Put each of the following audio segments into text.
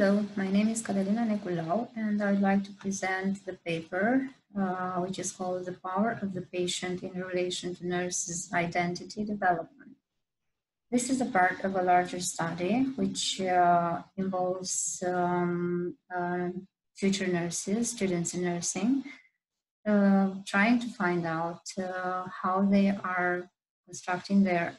Hello, my name is Catalina Neculau, and I'd like to present the paper, which is called The Power of the Patient in Relation to Nurses' Identity Development. This is a part of a larger study, which involves future nurses, students in nursing, trying to find out how they are constructing their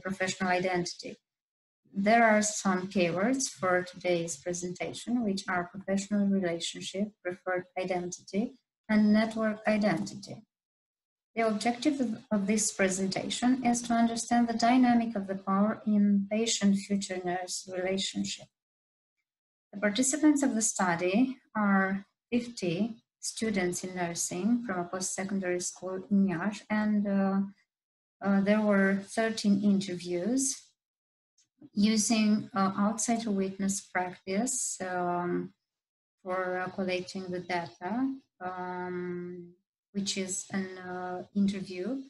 professional identity. There are some keywords for today's presentation, which are professional relationship, preferred identity, and network identity. The objective of this presentation is to understand the dynamic of the power in patient-future nurse relationship. The participants of the study are 50 students in nursing from a post-secondary school in Iași, and there were 13 interviews using outside witness practice for collecting the data, which is an interview,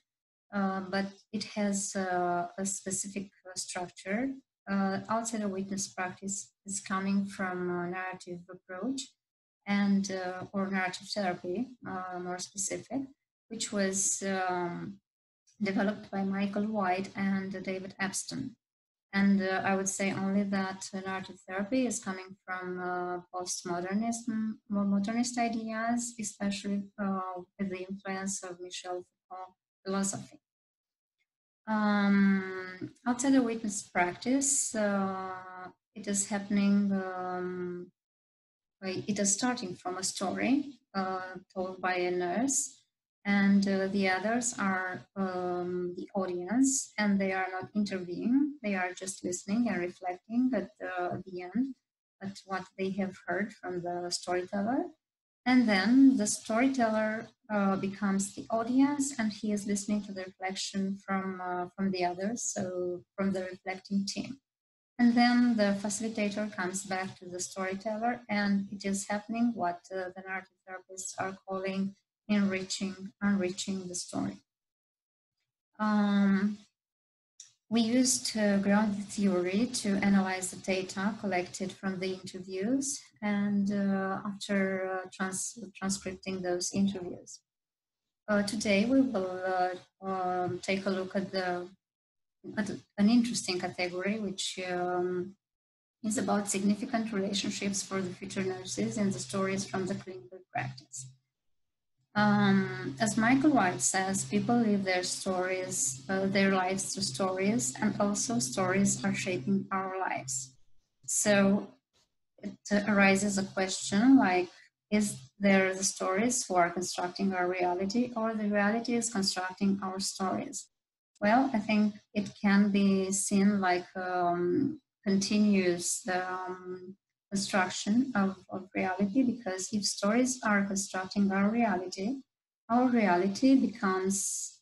but it has a specific structure. Outside witness practice is coming from a narrative approach and or narrative therapy, more specific, which was developed by Michael White and David Epstein. And I would say only that narrative therapy is coming from postmodernism, more modernist ideas, especially with the influence of Michel Foucault philosophy. Outside the witness practice, it is happening, it is starting from a story told by a nurse, and the others are the audience, and they are not interviewing, they are just listening and reflecting at the end at what they have heard from the storyteller. And then the storyteller becomes the audience, and he is listening to the reflection from the others, so from the reflecting team. And then the facilitator comes back to the storyteller, and it is happening what the narrative therapists are calling enriching the story. We used grounded theory to analyze the data collected from the interviews, and after transcripting those interviews. Today we will take a look at an interesting category, which is about significant relationships for the future nurses and the stories from the clinical practice. As Michael White says, people live their stories, their lives through stories, and also stories are shaping our lives. So it arises a question like, is there the stories who are constructing our reality, or the reality is constructing our stories? Well, I think it can be seen like continuous construction of reality, because if stories are constructing our reality becomes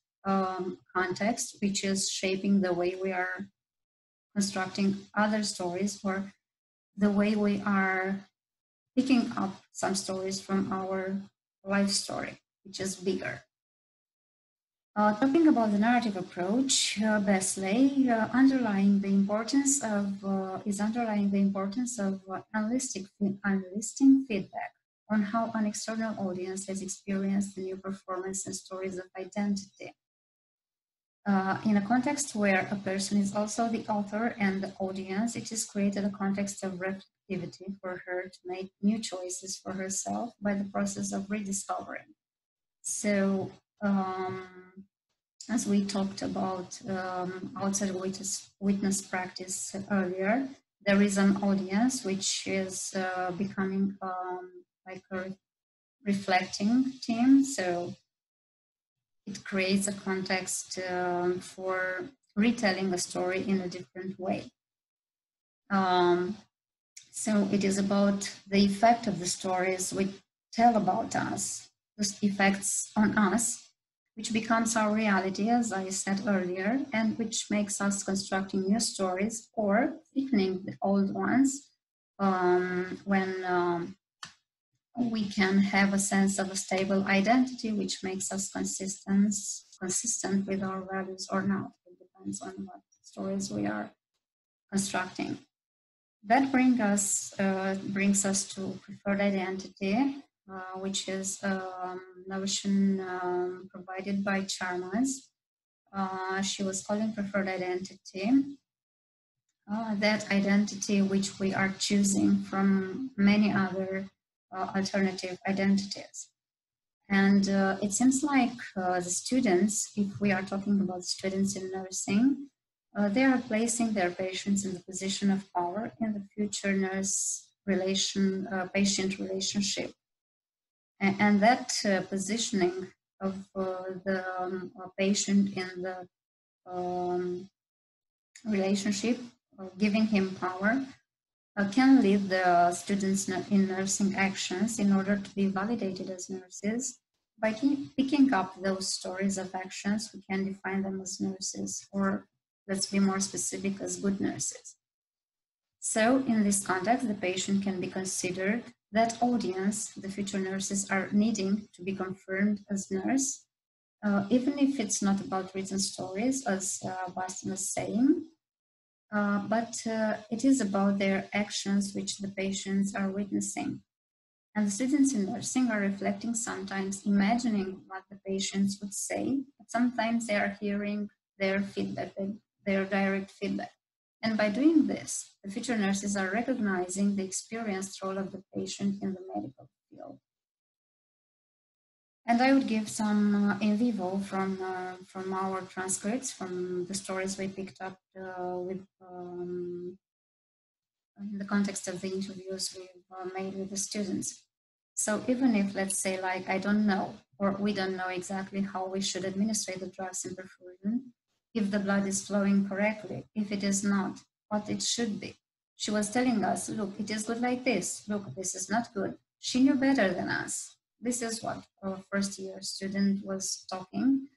context, which is shaping the way we are constructing other stories, or the way we are picking up some stories from our life story, which is bigger. Talking about the narrative approach, Besley underlying the importance of enlisting feedback on how an external audience has experienced the new performance and stories of identity. In a context where a person is also the author and the audience, it is created a context of reflectivity for her to make new choices for herself by the process of rediscovering. So, as we talked about outside witness practice earlier, there is an audience which is becoming like a reflecting team. So it creates a context for retelling a story in a different way. So it is about the effect of the stories we tell about us, the effects on us, which becomes our reality, as I said earlier, and which makes us constructing new stories or thickening the old ones when we can have a sense of a stable identity, which makes us consistent with our values or not. It depends on what stories we are constructing. That brings us to preferred identity, which is a notion provided by Charmaz. She was calling preferred identity that identity which we are choosing from many other alternative identities. And it seems like the students, if we are talking about students in nursing, they are placing their patients in the position of power in the future nurse-patient relationship. And that positioning of the patient in the relationship, giving him power, can lead the students in nursing actions in order to be validated as nurses. By picking up those stories of actions, we can define them as nurses, or let's be more specific, as good nurses. So in this context, the patient can be considered that audience the future nurses are needing to be confirmed as nurse, even if it's not about written stories, as Bastian was saying, but it is about their actions which the patients are witnessing. And the students in nursing are reflecting, sometimes imagining what the patients would say, but sometimes they are hearing their feedback, their direct feedback. And by doing this, the future nurses are recognizing the experienced role of the patient in the medical field. And I would give some in vivo from our transcripts, from the stories we picked up in the context of the interviews we've made with the students. So even if, let's say, like, I don't know, or we don't know exactly how we should administrate the drugs in perfusion, if the blood is flowing correctly, if it is not, what it should be. She was telling us, look, it is good like this. Look, this is not good. She knew better than us. This is what our first year student was talking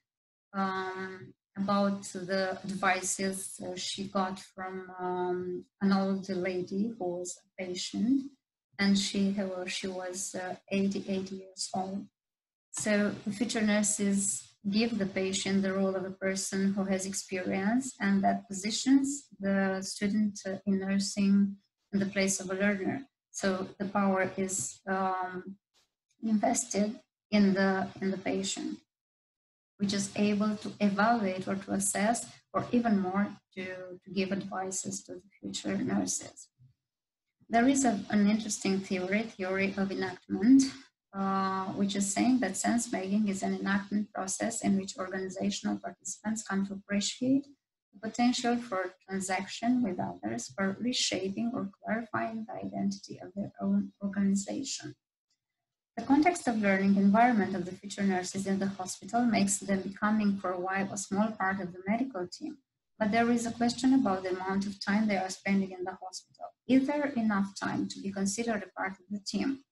about the advices she got from an old lady who was a patient, and she was 88 years old. So the future nurses give the patient the role of a person who has experience, and that positions the student in nursing in the place of a learner. So the power is invested in the patient, which is able to evaluate or to assess, or even more, to give advices to the future nurses. There is an interesting theory of enactment, which is saying that sense-making is an enactment process in which organizational participants come to appreciate the potential for transaction with others for reshaping or clarifying the identity of their own organization. The context of learning environment of the future nurses in the hospital makes them becoming for a while a small part of the medical team. But there is a question about the amount of time they are spending in the hospital. Is there enough time to be considered a part of the team?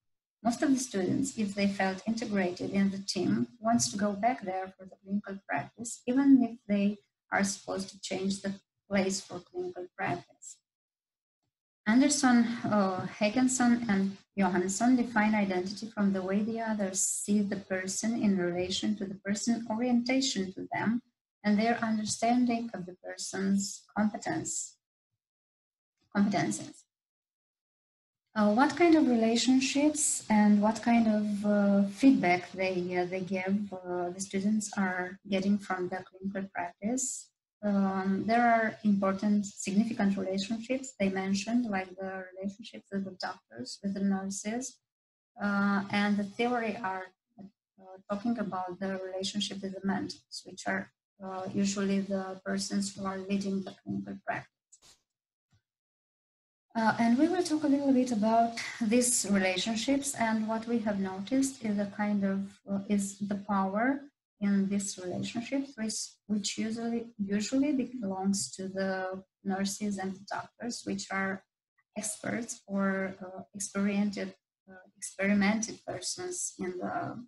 Most of the students, if they felt integrated in the team, wants to go back there for the clinical practice, even if they are supposed to change the place for clinical practice. Anderson, Hagenson, and Johansson define identity from the way the others see the person in relation to the person's orientation to them and their understanding of the person's competences. What kind of relationships and what kind of feedback they give the students are getting from the clinical practice. There are important, significant relationships they mentioned, like the relationships with the doctors, with the nurses, and the theory are talking about the relationship with the mentors, which are usually the persons who are leading the clinical practice. And we will talk a little bit about these relationships, and what we have noticed is the kind of is the power in these relationships, which usually belongs to the nurses and the doctors, which are experts or experimented persons in the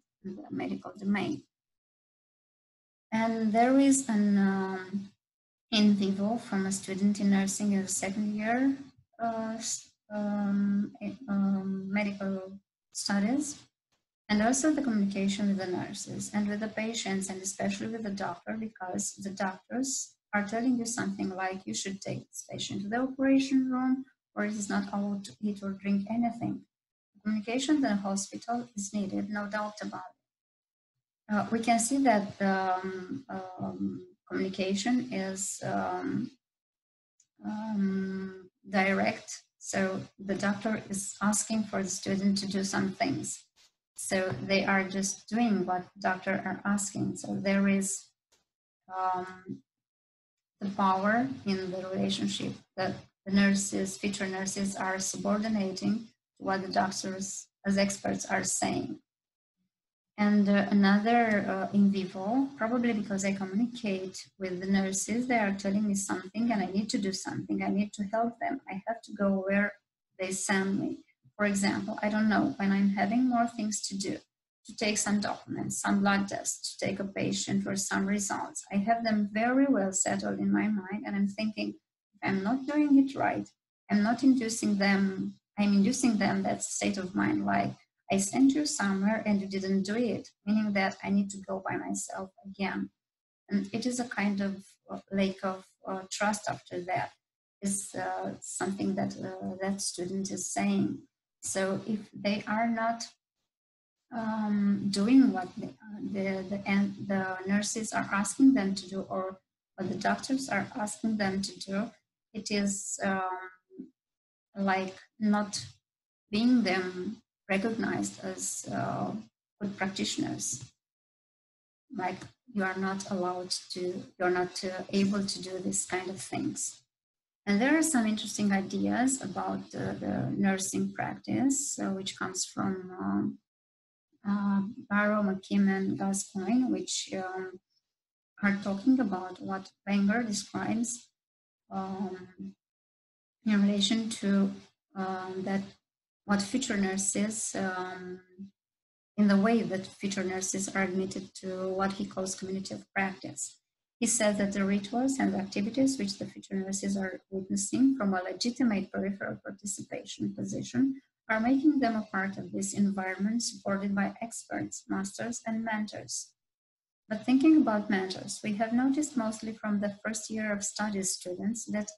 medical domain. And there is an in vivo from a student in nursing in the second year medical studies, and also the communication with the nurses and with the patients, and especially with the doctor, because the doctors are telling you something like, you should take this patient to the operation room, or it is not allowed to eat or drink anything. Communication in the hospital is needed, no doubt about it. We can see that communication is direct. So the doctor is asking for the student to do some things. So they are just doing what the doctor are asking. So there is the power in the relationship that the nurses, future nurses, are subordinating to what the doctors as experts are saying. And another in vivo, probably because I communicate with the nurses, they are telling me something and I need to do something. I need to help them. I have to go where they send me. For example, I don't know, when I'm having more things to do, to take some documents, some blood tests, to take a patient for some results, I have them very well settled in my mind, and I'm thinking, if I'm not doing it right, I'm not inducing them, I'm inducing them that state of mind, like, I sent you somewhere and you didn't do it, meaning that I need to go by myself again. And it is a kind of lack of trust after that, is something that that student is saying. So if they are not doing what the nurses are asking them to do, or what the doctors are asking them to do, it is like not being them recognized as good practitioners. Like, you are not allowed to, you're not able to do this kind of things. And there are some interesting ideas about the nursing practice, which comes from Barrow, McKim, and Gascoigne, which are talking about what Wenger describes in relation to that what future nurses, in the way that future nurses are admitted to what he calls community of practice. He says that the rituals and activities which the future nurses are witnessing from a legitimate peripheral participation position are making them a part of this environment supported by experts, masters, and mentors. But thinking about mentors, we have noticed mostly from the first year of studies students that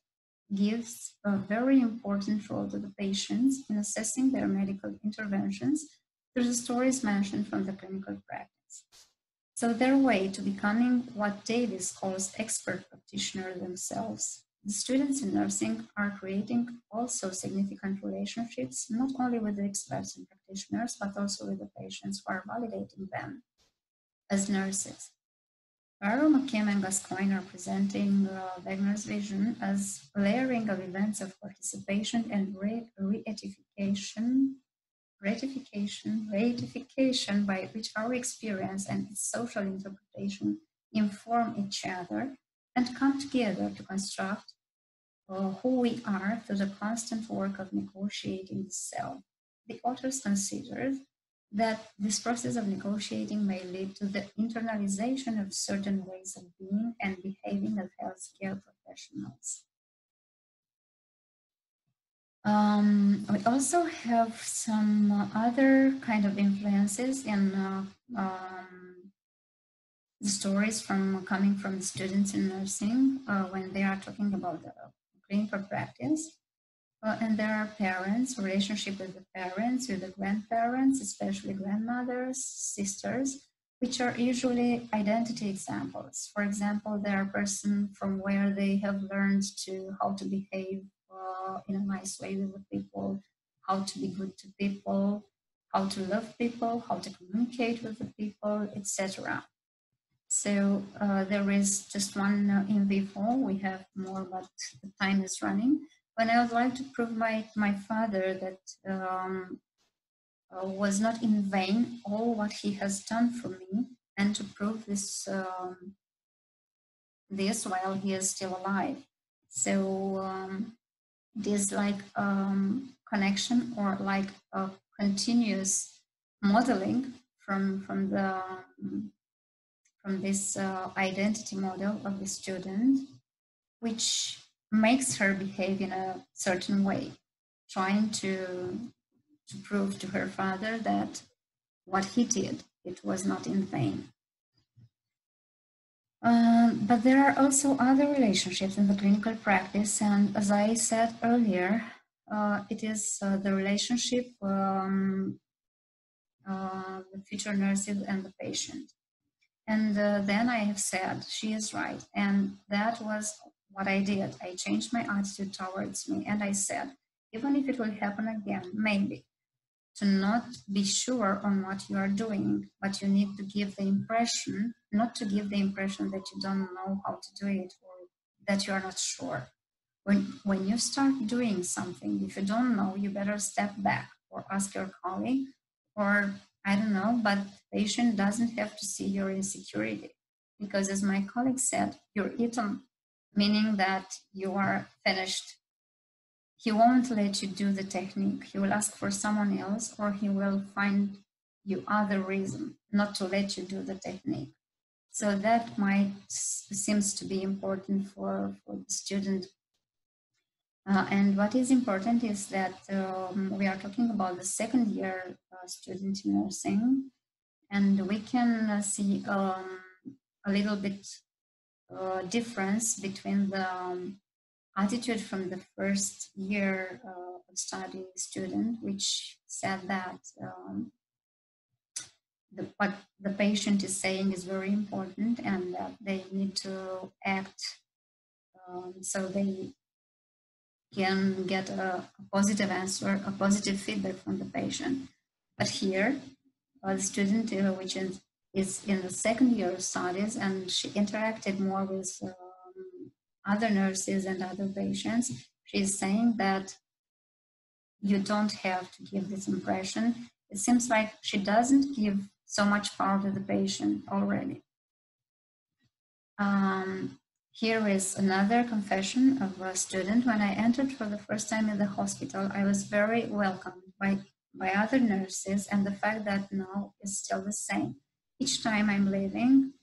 gives a very important role to the patients in assessing their medical interventions through the stories mentioned from the clinical practice. So their way to becoming what Davis calls expert practitioner themselves, the students in nursing are creating also significant relationships, not only with the experts and practitioners, but also with the patients who are validating them as nurses. Barrow, McKim, and Gascoigne are presenting Wegener's vision as layering of events of participation and ratification by which our experience and its social interpretation inform each other and come together to construct who we are through the constant work of negotiating the self. The authors considered that this process of negotiating may lead to the internalization of certain ways of being and behaving as healthcare professionals. We also have some other kind of influences in the stories coming from the students in nursing when they are talking about the clinical practice. And there are parents, relationship with the parents, with the grandparents, especially grandmothers, sisters, which are usually identity examples. For example, they are a person from where they have learned how to behave in a nice way with the people, how to be good to people, how to love people, how to communicate with the people, etc. So there is just one in vivo. We have more, but the time is running. When I would like to prove my father that was not in vain all what he has done for me, and to prove this this while he is still alive. So it is like connection, or like a continuous modeling from this identity model of the student, which makes her behave in a certain way, trying to prove to her father that what he did, it was not in vain. But there are also other relationships in the clinical practice, and as I said earlier, it is the relationship, the future nurses and the patient. And then I have said, she is right. And that was what I did. I changed my attitude towards me. And I said, even if it will happen again, maybe, to not be sure on what you are doing, but you need to give the impression, not to give the impression that you don't know how to do it or that you are not sure. When you start doing something, if you don't know, you better step back or ask your colleague, or I don't know, but the patient doesn't have to see your insecurity. Because as my colleague said, you're eaten, meaning that you are finished. He won't let you do the technique. He will ask for someone else, or he will find you other reason not to let you do the technique. So that seems to be important for the student. And what is important is that we are talking about the second year student in nursing, and we can see a little bit difference between the attitude from the first year of study student, which said that what the patient is saying is very important and that they need to act so they can get a positive answer, a positive feedback from the patient. But here, the student, which is in the second year of studies, and she interacted more with other nurses and other patients, she's saying that you don't have to give this impression. It seems like she doesn't give so much power to the patient already. Here is another confession of a student. When I entered for the first time in the hospital, I was very welcomed by other nurses, and the fact that now is still the same. Each time I'm leaving,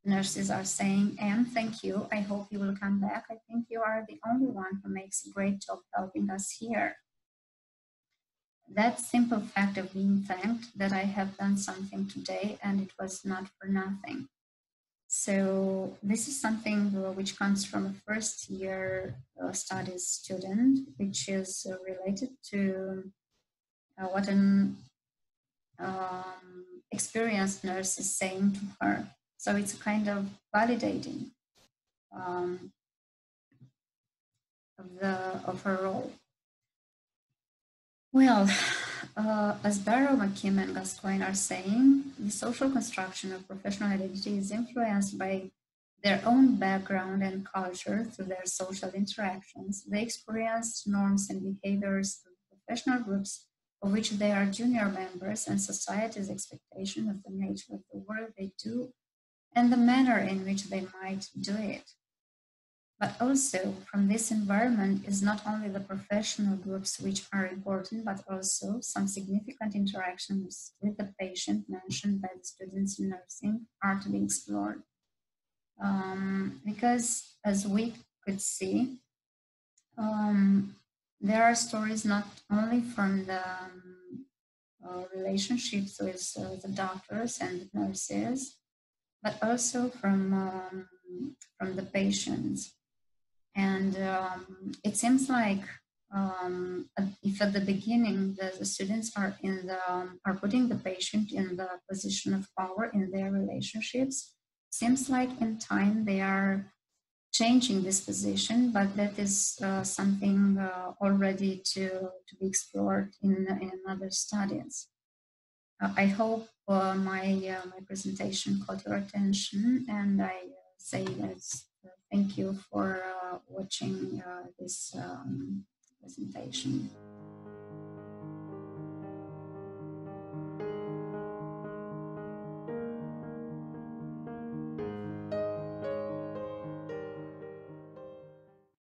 nurses are saying, "Anne, thank you. I hope you will come back. I think you are the only one who makes a great job helping us here." That simple fact of being thanked that I have done something today and it was not for nothing. So this is something which comes from a first year studies student, which is related to what an experienced nurse is saying to her. So it's a kind of validating of her role. Well, as Barrow, McKim, and Gascoigne are saying, the social construction of professional identity is influenced by their own background and culture through their social interactions. They experience norms and behaviors of professional groups of which they are junior members, and society's expectation of the nature of the work they do and the manner in which they might do it. But also from this environment is not only the professional groups which are important, but also some significant interactions with the patient mentioned by the students in nursing are to be explored. Because as we could see, there are stories not only from the relationships with the doctors and the nurses, but also from the patients. And it seems like if at the beginning the students are putting the patient in the position of power in their relationships, seems like in time they are changing this position, but that is something already to be explored in other studies. I hope my presentation caught your attention, and I say that thank you for watching this presentation.